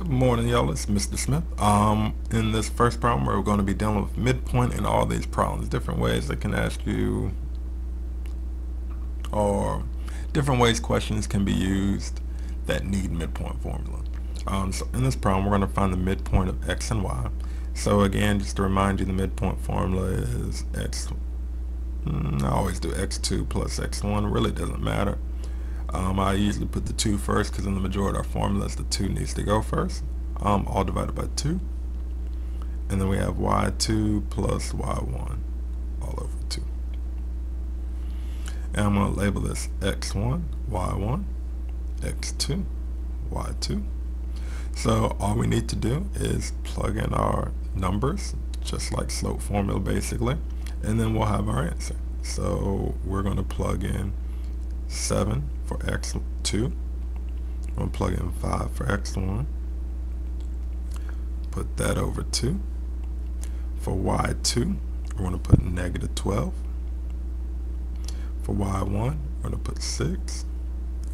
Good morning, y'all. It's Mr. Smith. In this first problem, we're going to be dealing with midpoint in all these problems. Different ways they can ask you, or different ways questions can be used that need midpoint formula. So in this problem, we're going to find the midpoint of x and y. So again, just to remind you, the midpoint formula is x. I always do x2 plus x1. It really doesn't matter. I usually put the 2 first because in the majority of our formulas the 2 needs to go first. All divided by 2. And then we have y2 plus y1 all over 2. And I'm going to label this x1, y1, x2, y2. So all we need to do is plug in our numbers, just like slope formula basically, and then we'll have our answer. So we're going to plug in 7 for x2. I'm going to plug in 5 for x1. Put that over 2. For y2, we're going to put negative 12. For y1, we're going to put 6.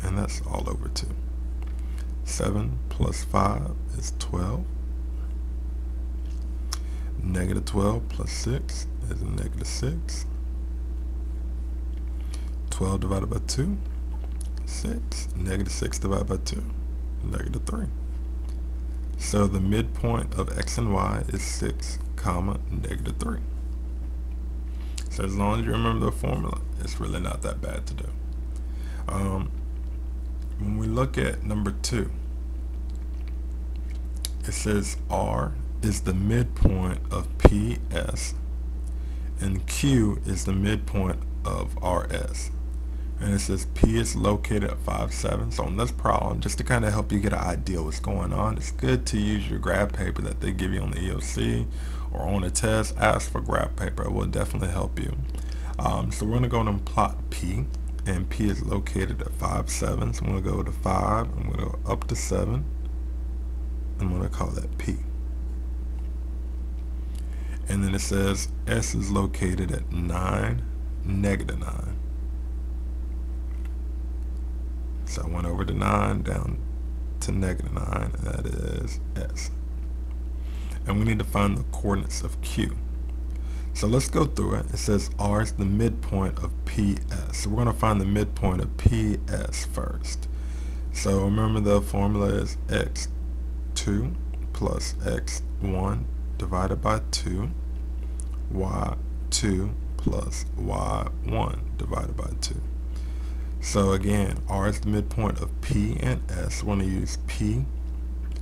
And that's all over 2. 7 plus 5 is 12. Negative 12 plus 6 is negative 6. 12 divided by 2, 6. Negative 6 divided by 2, negative 3. So the midpoint of x and y is 6, comma, negative 3. So as long as you remember the formula, it's really not that bad to do. When we look at number 2, it says R is the midpoint of PS and Q is the midpoint of RS. And it says P is located at 5, 7. So on this problem, just to kind of help you get an idea what's going on, it's good to use your graph paper that they give you on the EOC or on a test. Ask for graph paper. It will definitely help you. So we're going to go and plot P, and P is located at 5, 7. So I'm going to go to 5, I'm going to go up to 7. I'm going to call that P. And then it says S is located at 9, negative 9. So I went over to 9 down to negative 9, and that is S. And we need to find the coordinates of Q. So let's go through it. It says R is the midpoint of PS. So we're going to find the midpoint of PS first. So remember the formula is x2 plus x1 divided by 2, y2 plus y1 divided by 2. So again, R is the midpoint of P and S. We're going to use P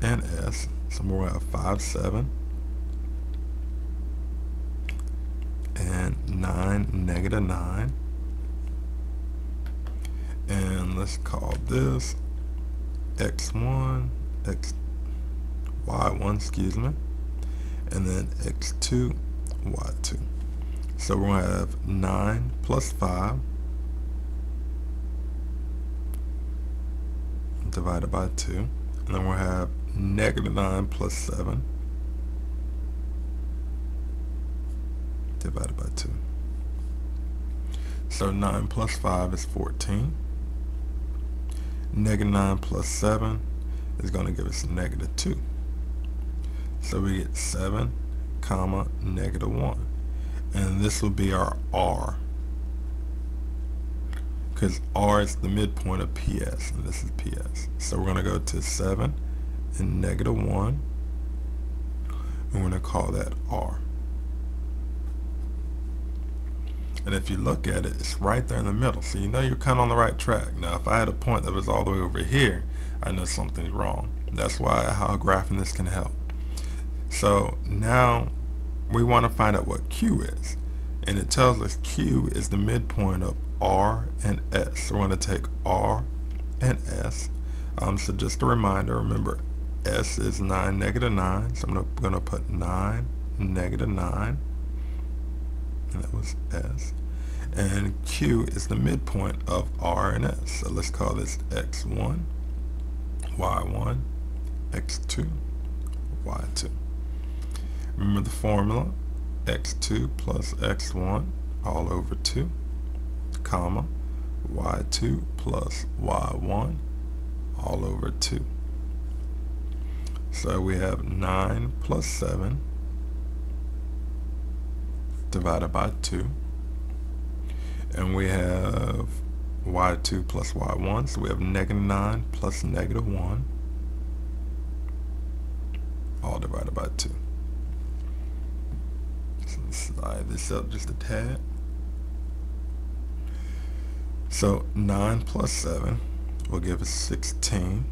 and S. So we're going to have 5, 7 and 9, negative 9. And let's call this x1, y1, excuse me, and then x2, y2. So we're going to have 9 plus 5 divided by 2, and then we'll have negative 9 plus 7 divided by 2. So 9 plus 5 is 14. Negative 9 plus 7 is going to give us negative 2. So we get 7, comma, negative 1. And this will be our R, because R is the midpoint of PS, and this is PS. So we're going to go to 7 and negative 1, and we're going to call that R. And if you look at it, it's right there in the middle, so you know you're kind of on the right track. Now if I had a point that was all the way over here, I know something's wrong. That's why how graphing this can help. So now we want to find out what Q is, and it tells us Q is the midpoint of R and S. So we're going to take R and S. So just a reminder, remember S is 9, negative 9. So I'm going to put 9, negative 9. And that was S. And Q is the midpoint of R and S. So let's call this X1, Y1, X2, Y2. Remember the formula, X2 plus X1 all over 2, comma, Y2 plus Y1 all over 2. So we have 9 plus 7 divided by 2. And we have y2 plus y1. So we have negative 9 plus negative 1, all divided by 2. So let's slide this up just a tad. So 9 plus 7 will give us 16.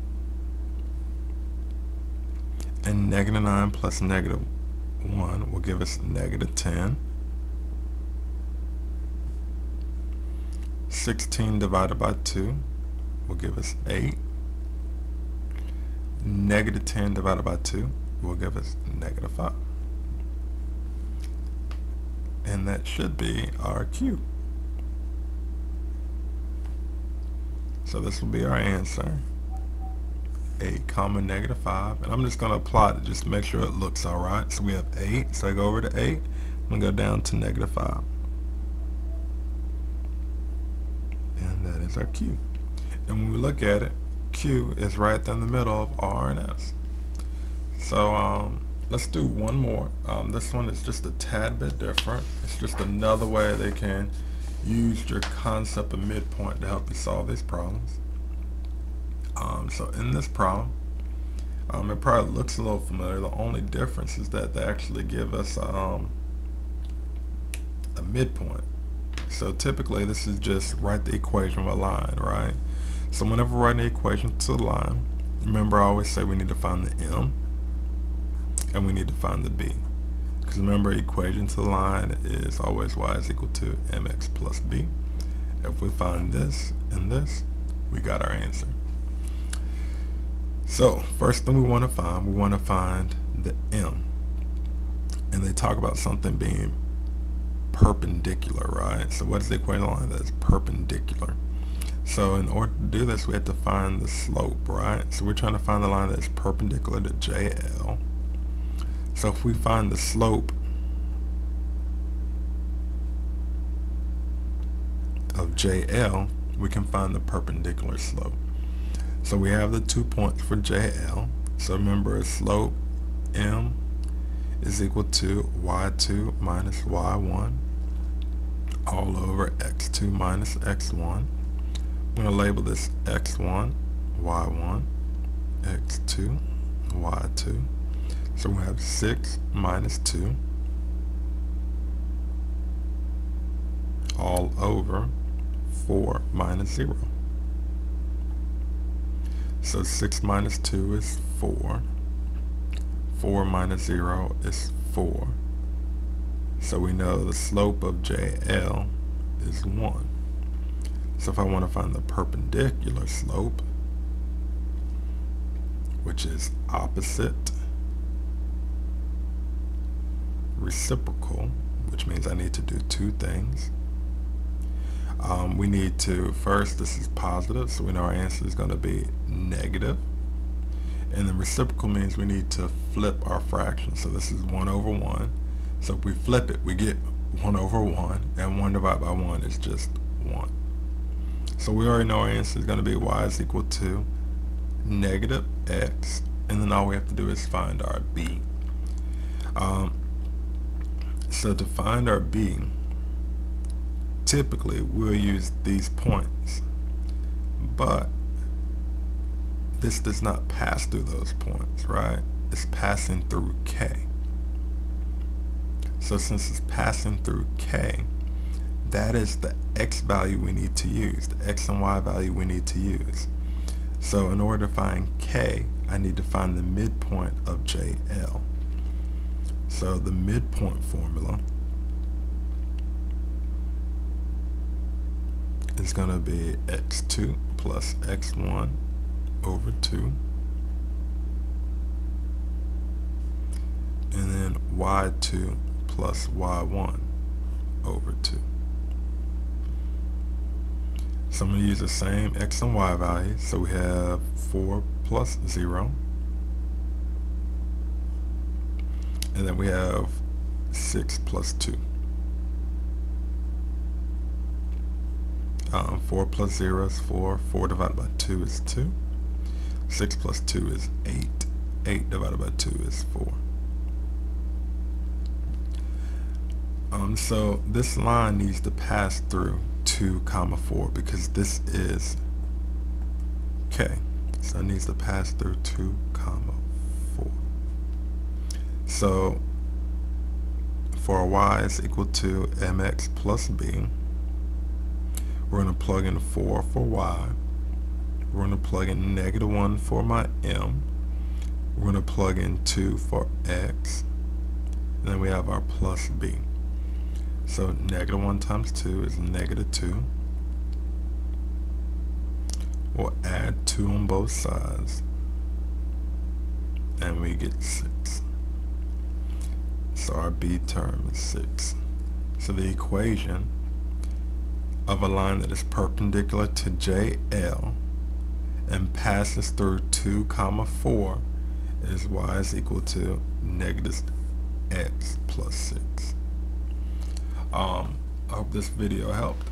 And negative 9 plus negative 1 will give us negative 10. 16 divided by 2 will give us 8. Negative 10 divided by 2 will give us negative 5. And that should be our Q. So this will be our answer, 8 comma negative 5. And I'm just going to plot it just to make sure it looks alright. So we have 8. So I go over to 8. I'm going to go down to negative 5. And that is our Q. And when we look at it, Q is right there in the middle of R and S. So let's do one more. This one is just a tad bit different. It's just another way they can use your concept of midpoint to help you solve these problems. So in this problem, it probably looks a little familiar. The only difference is that they actually give us a midpoint. So typically this is just write the equation of a line, right? So whenever we're writing the equation to the line, remember I always say we need to find the M and we need to find the B. Because remember, equation to the line is always y is equal to mx plus b. If we find this and this, we got our answer. So first thing we want to find the M. And they talk about something being perpendicular, right? So what is the equation line that is perpendicular? So in order to do this, we have to find the slope, right? So we're trying to find the line that is perpendicular to JL. So if we find the slope of JL, we can find the perpendicular slope. So we have the 2 points for JL. So remember, slope M is equal to y2 minus y1 all over x2 minus x1. I'm going to label this x1, y1, x2, y2. So we have 6 minus 2 all over 4 minus 0. So 6 minus 2 is 4. 4 minus 0 is 4. So we know the slope of JL is 1. So if I want to find the perpendicular slope, which is opposite reciprocal, which means I need to do two things. We need to, first, this is positive, so we know our answer is going to be negative. And the reciprocal means we need to flip our fraction. So this is 1 over 1. So if we flip it, we get 1 over 1, and 1 divided by 1 is just 1. So we already know our answer is going to be y is equal to negative x, and then all we have to do is find our b. So to find our b, typically we'll use these points, but this does not pass through those points, right? It's passing through K. So since it's passing through K, that is the x value we need to use, the x and y value we need to use. So in order to find K, I need to find the midpoint of JL. So the midpoint formula is going to be x2 plus x1 over 2, and then y2 plus y1 over 2. So I'm going to use the same x and y values. So we have 4 plus 0, and then we have 6 plus 2. 4 plus 0 is 4. 4 divided by 2 is 2. 6 plus 2 is 8. 8 divided by 2 is 4. So this line needs to pass through 2 comma 4 because this is k. So it needs to pass through 2 comma 4. So for y is equal to mx plus b, we're going to plug in 4 for y. We're going to plug in -1 for my m. We're going to plug in 2 for x. And then we have our plus b. So -1 times 2 is -2. We'll add 2 on both sides, and we get 6. So our b term is 6. So the equation of a line that is perpendicular to JL and passes through 2 comma 4 is y is equal to -x plus 6. I hope this video helped.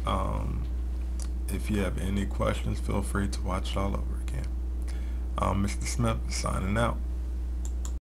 If you have any questions, feel free to watch it all over again. Mr. Smith signing out.